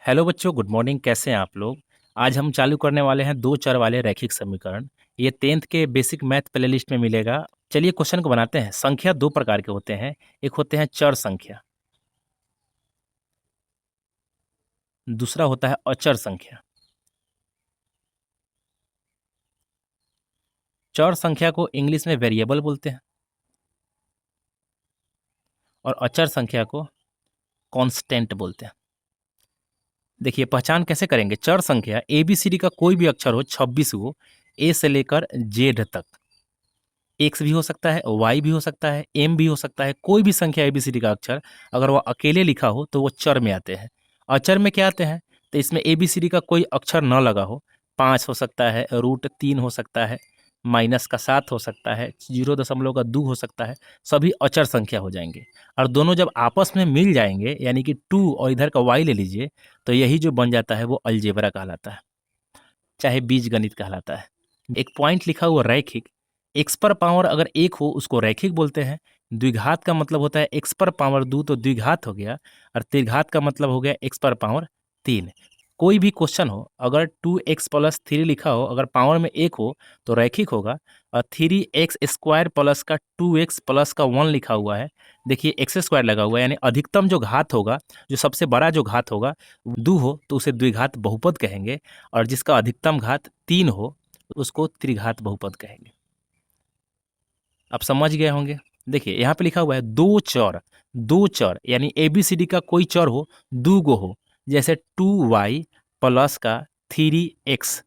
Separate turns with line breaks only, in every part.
Hello बच्चों, good morning. कैसे हैं आप लोग? आज हम चालू करने वाले हैं दो चर वाले रैखिक समीकरण। ये 10th के बेसिक मैथ प्लेलिस्ट में मिलेगा। चलिए क्वेश्चन को बनाते हैं। संख्या दो प्रकार के होते हैं, एक होते हैं चर संख्या, दूसरा होता है अचर संख्या। चर संख्या को इंग्लिश में वेरिएबल बोलते हैं और अचर संख्या को कांस्टेंट बोलते हैं। देखिए पहचान कैसे करेंगे। चर संख्या ABCD का कोई भी अक्षर हो, 26 गो, A से लेकर Z तक। एक्स भी हो सकता है, वाई भी हो सकता है, एम भी हो सकता है। कोई भी संख्या ABCD का अक्षर अगर वह अकेले लिखा हो तो वो चर में आते हैं। अचर में क्या आते हैं? तो इसमें ABCD का कोई अक्षर न लगा हो। 5 हो सकता है, √3 हो सकता है, -7 हो सकता है, 0.2 हो सकता है। सभी अचर संख्या हो जाएंगे। और दोनों जब आपस में मिल जाएंगे, यानी कि 2 और इधर का y ले लीजिए, तो यही जो बन जाता है वो अलजेब्रा कहलाता है, चाहे बीजगणित कहलाता है। एक पॉइंट लिखा हुआ रैखिक, एक्स पर पावर अगर एक हो उसको रैखिक बोलते हैं। द्विघात का मतलब होता है एक्स पर पावर 2 तो द्विघात हो गया, और त्रिघात का मतलब हो गया एक्स पर पावर 3। कोई भी क्वेश्चन हो, अगर 2x+3 लिखा हो, अगर पावर में एक हो तो रैखिक होगा। और 3x² प्लस का 2x प्लस का 1 लिखा हुआ है, देखिए x² लगा हुआ है, यानी अधिकतम जो घात होगा, जो सबसे बड़ा जो घात होगा, 2 हो तो उसे द्विघात बहुपद कहेंगे, और जिसका अधिकतम घात 3 हो उसको त्रिघात बहुपद कहेंगे। आप समझ गए होंगे। देखिए यहाँ पे लिखा हुआ है दो चर यानी ABCD का कोई चर हो, 2 गो हो, जैसे 2y प्लस का 3x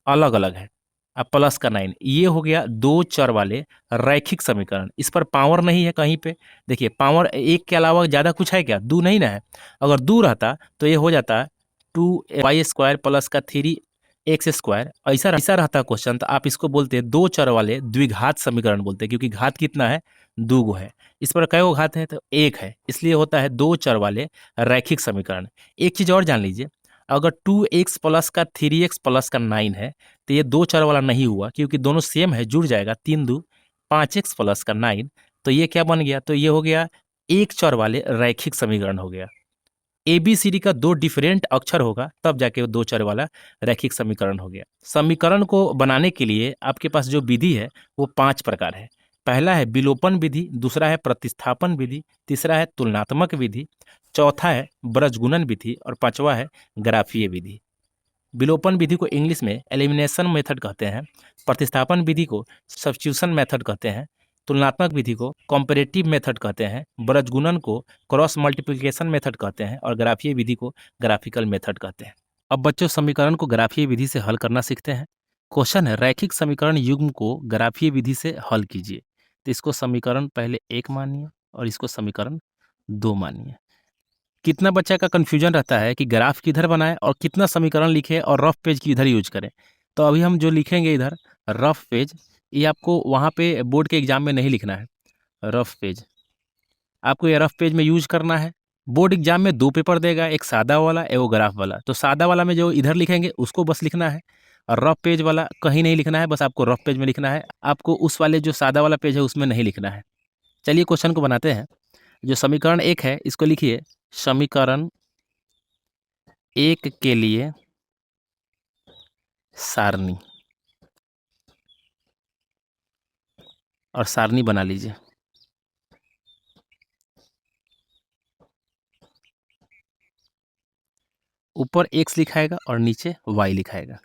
अलग अलग है, अब प्लस का 9, ये हो गया दो चर वाले रैखिक समीकरण। इस पर पावर नहीं है कहीं पे। देखिए पावर एक के अलावा ज़्यादा कुछ है क्या? 2 नहीं ना है। अगर 2 रहता तो ये हो जाता 2y² प्लस का 3x²। ऐसा रहता क्वेश्चन तो आप इसको बोलते हैं दो चर वाले द्विघात समीकरण बोलते हैं, क्योंकि घात कितना है? 2 गो है। इस पर कई गो घात है? तो एक है, इसलिए होता है दो चर वाले रैखिक समीकरण। एक चीज़ और जान लीजिए, अगर 2x प्लस का 3x प्लस का 9 है तो ये दो चर वाला नहीं हुआ, क्योंकि दोनों सेम है, जुड़ जाएगा। 3 2 5x प्लस का 9, तो ये क्या बन गया? तो ये हो गया एक चर वाले रैखिक समीकरण हो गया। ABCD का दो डिफरेंट अक्षर होगा तब जाके वो दो चर वाला रैखिक समीकरण हो गया। समीकरण को बनाने के लिए आपके पास जो विधि है वो 5 प्रकार है। पहला है विलोपन विधि, दूसरा है प्रतिस्थापन विधि, तीसरा है तुलनात्मक विधि, चौथा है ब्रजगुणन विधि, और पांचवा है ग्राफीय विधि। विलोपन विधि को इंग्लिश में एलिमिनेशन मेथड कहते हैं, प्रतिस्थापन विधि को सब्स्टिट्यूशन मेथड कहते हैं, तुलनात्मक विधि को कंपैरेटिव मेथड कहते हैं, ब्रजगुणन को क्रॉस मल्टीप्लिकेशन मेथड कहते हैं, और ग्राफीय विधि को ग्राफिकल मेथड कहते हैं। अब बच्चों समीकरण को ग्राफीय विधि से हल करना सीखते हैं। क्वेश्चन है रैखिक समीकरण युग्म को ग्राफीय विधि से हल कीजिए। तो इसको समीकरण पहले 1 मानिए और इसको समीकरण 2 मानिए। कितना बच्चा का कन्फ्यूजन रहता है कि ग्राफ किधर बनाएं और कितना समीकरण लिखें और रफ पेज किधर यूज करें। तो अभी हम जो लिखेंगे इधर रफ पेज, ये आपको वहाँ पे बोर्ड के एग्जाम में नहीं लिखना है। रफ पेज आपको ये रफ पेज में यूज करना है। बोर्ड एग्जाम में 2 पेपर देगा, एक सादा वाला एक ग्राफ वाला। तो सादा वाला में जो इधर लिखेंगे उसको बस लिखना है, और रफ पेज वाला कहीं नहीं लिखना है, बस आपको रफ पेज में लिखना है। आपको उस वाले जो सादा वाला पेज है उसमें नहीं लिखना है। चलिए क्वेश्चन को बनाते हैं। जो समीकरण 1 है इसको लिखिए समीकरण 1 के लिए सारणी, और सारणी बना लीजिए। ऊपर x लिखाएगा और नीचे y लिखाएगा।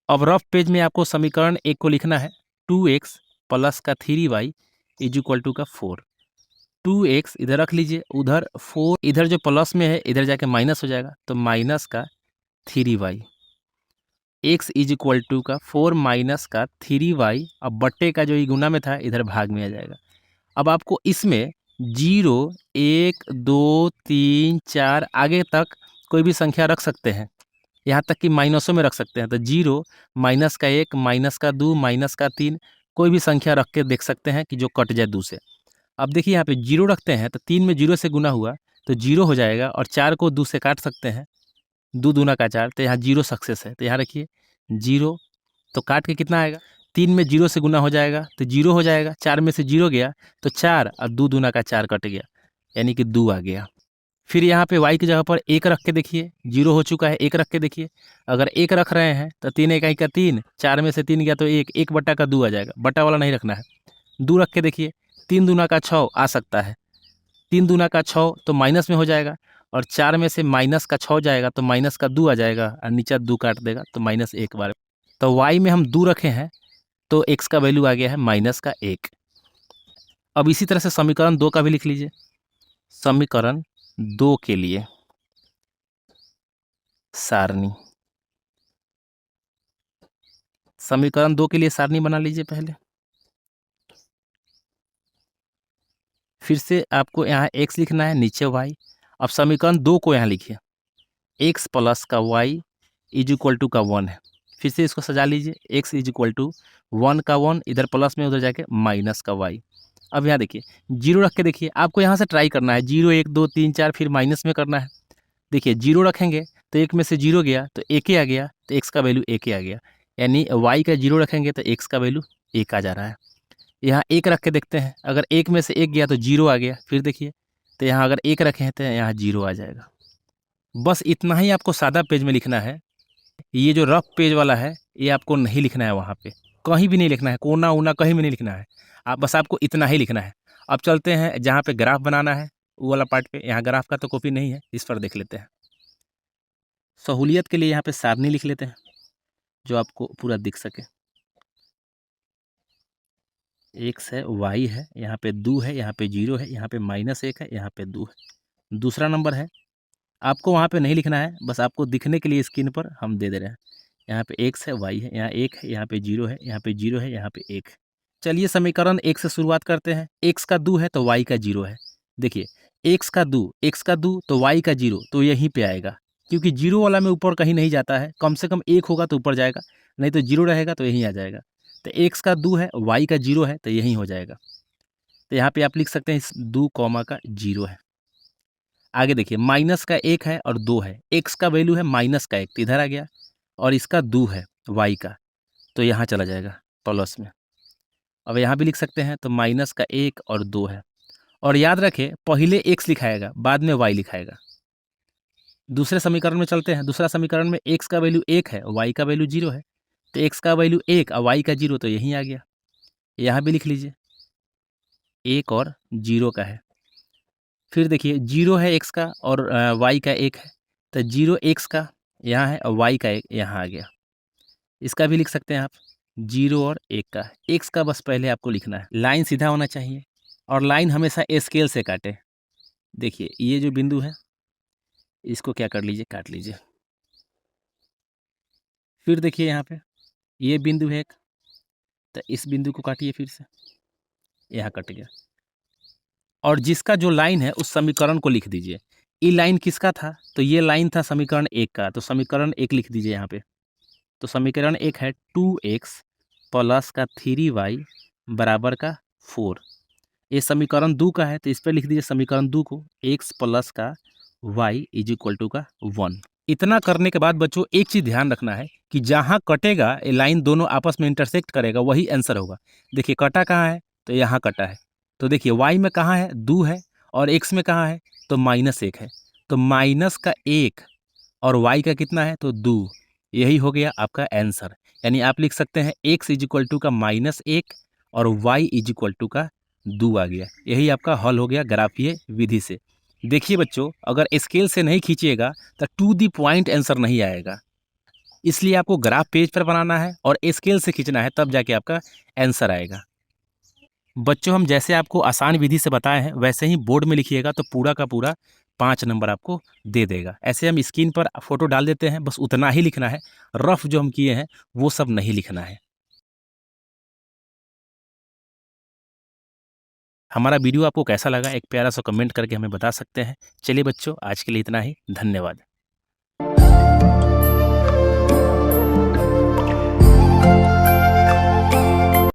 अब रफ पेज में आपको समीकरण 1 को लिखना है 2x प्लस का 3y इज इक्वल टू का 4। 2x इधर रख लीजिए, उधर 4, इधर जो प्लस में है इधर जाके माइनस हो जाएगा, तो माइनस का 3y। x is equal to का 4 माइनस का 3y। अब बट्टे का जो ये गुना में था इधर भाग में आ जाएगा। अब आपको इसमें 0 1 2 3 4 आगे तक कोई भी संख्या रख सकते हैं, यहाँ तक कि माइनसों में रख सकते हैं। तो 0 माइनस का 1 माइनस का 2 माइनस का 3 कोई भी संख्या रख के देख सकते हैं कि जो कट जाए 2 से। अब देखिए यहाँ पे 0 रखते हैं तो 3 में 0 से गुना हुआ तो 0 हो जाएगा, और 4 को 2 से काट सकते हैं, 2 दूना का 4, तो यहाँ 0 सक्सेस है। तो यहाँ रखिए 0, तो काट के कितना आएगा? 3 में 0 से गुना हो जाएगा तो 0 हो जाएगा, 4 में से 0 गया तो 4, और 2 दूना का 4 कट गया, यानी कि 2 आ गया। फिर यहाँ पे y की जगह पर 1 रख के देखिए, 0 हो चुका है, 1 रख के देखिए। अगर 1 रख रहे हैं तो 3 इकाई का 3, 4 में से 3 गया तो 1, 1 बट्टा का 2 आ जाएगा, बट्टा वाला नहीं रखना है। 2 रख के देखिए, 3 दूना का 6 आ सकता है, 3 दूना का 6 तो माइनस में हो जाएगा, और 4 में से माइनस का 6 जाएगा तो माइनस का 2 आ जाएगा, और नीचे 2 काट देगा तो माइनस 1 बार। तो y में हम 2 रखे हैं तो x का वैल्यू आ गया है माइनस का 1। अब इसी तरह से समीकरण 2 का भी लिख लीजिए। समीकरण 2 के लिए सारणी, समीकरण 2 के लिए सारणी बना लीजिए पहले। फिर से आपको यहाँ x लिखना है, नीचे y। अब समीकरण 2 को यहाँ लिखिए, x प्लस का y इज इक्वल टू का 1 है। फिर से इसको सजा लीजिए, x इज इक्वल टू 1 का 1, इधर प्लस में उधर जाके माइनस का y। अब यहाँ देखिए 0 रख के देखिए, आपको यहाँ से ट्राई करना है, 0 1 2 3 4 फिर माइनस में करना है। देखिए 0 रखेंगे तो 1 में से 0 गया तो 1 ही आ गया, तो x का वैल्यू 1 ही आ गया, यानी y का 0 रखेंगे तो x का वैल्यू 1 आ जा रहा है। यहाँ 1 रख के देखते हैं, अगर 1 में से 1 गया तो 0 आ गया, फिर देखिए तो यहाँ अगर 1 रखे हैं तो यहाँ 0 आ जाएगा। बस इतना ही आपको सादा पेज में लिखना है। ये जो रफ पेज वाला है ये आपको नहीं लिखना है, वहाँ पे कहीं भी नहीं लिखना है, कोना ऊना कहीं भी नहीं लिखना है, बस आपको इतना ही लिखना है। अब चलते हैं जहाँ पे ग्राफ बनाना है वो वाला पार्ट पे। यहाँ ग्राफ का तो कॉपी नहीं है, इस पर देख लेते हैं। सहूलियत के लिए यहाँ पे सारणी लिख लेते हैं जो आपको पूरा दिख सके। x है, y है, यहाँ पे 2 है, यहाँ पे 0 है, यहाँ पे -1 है, यहाँ पे 2 है। दूसरा नंबर है, आपको वहाँ पे नहीं लिखना है, बस आपको दिखने के लिए स्क्रीन पर हम दे दे रहे हैं। यहाँ पे x है, y है, यहाँ 1 है, यहाँ पे 0 है, यहाँ पे 0 है, यहाँ पे 1 है। चलिए समीकरण 1 से शुरुआत करते हैं। x का 2 है तो y का 0 है। देखिए x का 2 तो y का 0 तो यहीं पे आएगा, क्योंकि 0 वाला में ऊपर कहीं नहीं जाता है, कम से कम 1 होगा तो ऊपर जाएगा, नहीं तो 0 रहेगा तो यहीं आ जाएगा। तो x का 2 है, y का 0 है तो यहीं हो जाएगा। तो यहाँ पे आप लिख सकते हैं इस 2 कॉमा का 0 है। आगे देखिए माइनस का 1 है और 2 है, x का वैल्यू है माइनस का 1 तो इधर आ गया, और इसका 2 है y का तो यहाँ चला जाएगा प्लस में। अब यहाँ भी लिख सकते हैं, तो माइनस का 1 और 2 है, और याद रखें पहले x लिखाएगा बाद में y लिखाएगा। दूसरे समीकरण में चलते हैं। दूसरा समीकरण में x का वैल्यू 1 है, y का वैल्यू 0 है, तो x का वैल्यू 1 और y का 0 तो यहीं आ गया। यहाँ भी लिख लीजिए 1 और 0 का है। फिर देखिए 0 है x का और y का 1 है, तो 0 x का यहाँ है और y का 1 यहाँ आ गया। इसका भी लिख सकते हैं आप 0 और 1 का। x का बस पहले आपको लिखना है, लाइन सीधा होना चाहिए और लाइन हमेशा स्केल से काटे। देखिए ये जो बिंदु है इसको क्या कर लीजिए, काट लीजिए। फिर देखिए यहाँ पे ये बिंदु है एक, तो इस बिंदु को काटिए, फिर से यहाँ कट गया। और जिसका जो लाइन है उस समीकरण को लिख दीजिए। ये लाइन किसका था, तो ये लाइन था समीकरण 1 का, तो समीकरण 1 लिख दीजिए यहाँ पे। तो समीकरण 1 है 2x प्लस का 3y बराबर का 4। ये समीकरण 2 का है, तो इस पर लिख दीजिए समीकरण 2 को, x प्लस का y इज इक्वल टू का 1। इतना करने के बाद बच्चों एक चीज़ ध्यान रखना है कि जहाँ कटेगा ये लाइन दोनों आपस में इंटरसेक्ट करेगा वही आंसर होगा। देखिए कटा कहाँ है, तो यहाँ कटा है, तो देखिए y में कहाँ है 2 है, और x में कहाँ है तो -1 है, तो माइनस का 1 और y का कितना है तो 2, यही हो गया आपका आंसर। यानी आप लिख सकते हैं x इज इक्वल टू का -1 और y इज इक्वल टू का 2 आ गया। यही आपका हल हो गया ग्राफीय विधि से। देखिए बच्चों अगर स्केल से नहीं खींचिएगा तो टू दी पॉइंट आंसर नहीं आएगा, इसलिए आपको ग्राफ पेज पर बनाना है और स्केल से खींचना है, तब जाके आपका आंसर आएगा। बच्चों हम जैसे आपको आसान विधि से बताए हैं वैसे ही बोर्ड में लिखिएगा तो पूरा का पूरा 5 नंबर आपको दे देगा। ऐसे हम स्क्रीन पर फोटो डाल देते हैं, बस उतना ही लिखना है, रफ जो हम किए हैं वो सब नहीं लिखना है। हमारा वीडियो आपको कैसा लगा एक प्यारा सा कमेंट करके हमें बता सकते हैं। चलिए बच्चों आज के लिए इतना ही, धन्यवाद।